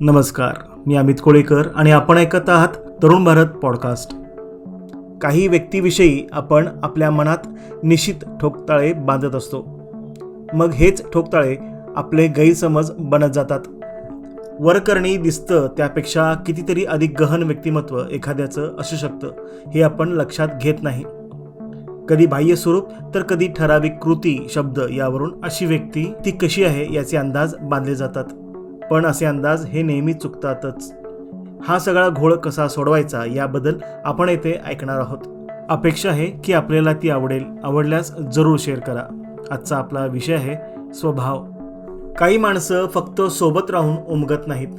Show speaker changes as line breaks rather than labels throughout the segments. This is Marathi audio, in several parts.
नमस्कार, मी अमित कोळेकर आणि आपण ऐकत आहात तरुण भारत पॉडकास्ट. काही व्यक्तीविषयी आपण आपल्या मनात निश्चित ठोकताळे बांधत असतो. मग हेच ठोकताळे आपले गैरसमज बनत जातात. वरकरणी दिसतं त्यापेक्षा कितीतरी अधिक गहन व्यक्तिमत्व एखाद्याचं असू शकतं हे आपण लक्षात घेत नाही. कधी बाह्य स्वरूप तर कधी ठराविक कृती, शब्द यावरून अशी व्यक्ती ती कशी आहे याचे अंदाज बांधले जातात. पण असे अंदाज हे नेहमी चुकतातच. हा सगळा घोळ कसा सोडवायचा याबद्दल आपण येथे ऐकणार आहोत. अपेक्षा आहे की आपल्याला ती आवडेल. आवडल्यास जरूर शेअर करा. आजचा आपला विषय आहे स्वभाव. काही माणसं फक्त सोबत राहून उमगत नाहीत,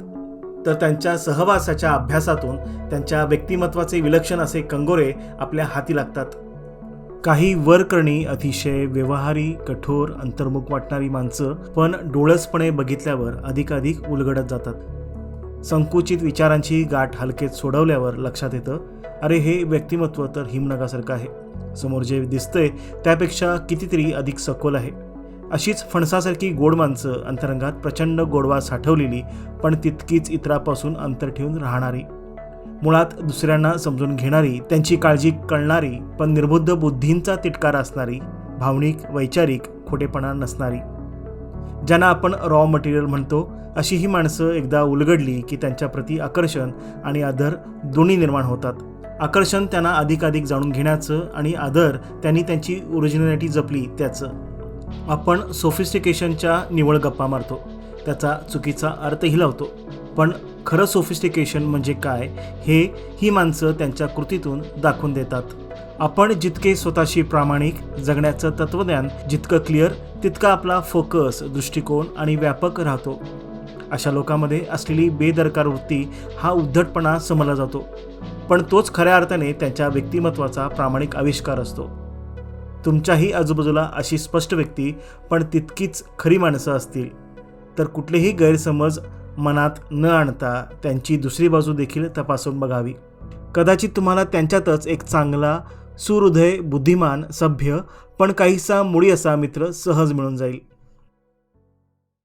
तर त्यांच्या सहवासाच्या अभ्यासातून त्यांच्या व्यक्तिमत्वाचे विलक्षण असे कंगोरे आपल्या हाती लागतात. काही वरकरणी अतिशय व्यवहारी, कठोर, अंतर्मुख वाटणारी माणसं पण डोळसपणे बघितल्यावर अधिकाधिक उलगडत जातात. संकुचित विचारांची गाठ हलकेत सोडवल्यावर लक्षात येतं, अरे हे व्यक्तिमत्व तर हिमनगासारखं आहे. समोर जे दिसतंय त्यापेक्षा कितीतरी अधिक सखोल आहे. अशीच फणसासारखी गोड माणसं, अंतरंगात प्रचंड गोडवा साठवलेली पण तितकीच इतरापासून अंतर ठेवून राहणारी, मुळात दुसऱ्यांना समजून घेणारी, त्यांची काळजी कळणारी पण निर्बुद्ध बुद्धींचा तिटकारा असणारी, भावनिक, वैचारिक खोटेपणा नसणारी, ज्यांना आपण रॉ मटेरियल म्हणतो, अशी ही माणसं एकदा उलगडली की त्यांच्याप्रती आकर्षण आणि आदर दोन्ही निर्माण होतात. आकर्षण त्यांना अधिकाधिक जाणून घेण्याचं आणि आदर त्यांनी त्यांची ओरिजिनॅलिटी जपली त्याचं. आपण सोफिस्टिकेशनच्या निवळ गप्पा मारतो, त्याचा चुकीचा अर्थही लावतो. पण खरं सोफिस्टिकेशन म्हणजे काय हे ही माणसं त्यांच्या कृतीतून दाखवून देतात. आपण जितके स्वतःशी प्रामाणिक, जगण्याचं तत्त्वज्ञान जितकं क्लिअर, तितका आपला फोकस, दृष्टिकोन आणि व्यापक राहतो. अशा लोकांमध्ये असलेली बेदरकार वृत्ती हा उद्धटपणा समजला जातो, पण तोच खऱ्या अर्थाने त्यांच्या व्यक्तिमत्वाचा प्रामाणिक आविष्कार असतो. तुमच्याही आजूबाजूला अशी स्पष्ट व्यक्ती पण तितकीच खरी माणसं असतील तर कुठलेही गैरसमज मनात न आणता त्यांची दुसरी बाजू देखील तपासून बघावी. कदाचित तुम्हाला त्यांच्यातच एक चांगला, सुहृदय, बुद्धिमान, सभ्य पण काहीसा मुळी असा मित्र सहज मिळून जाईल.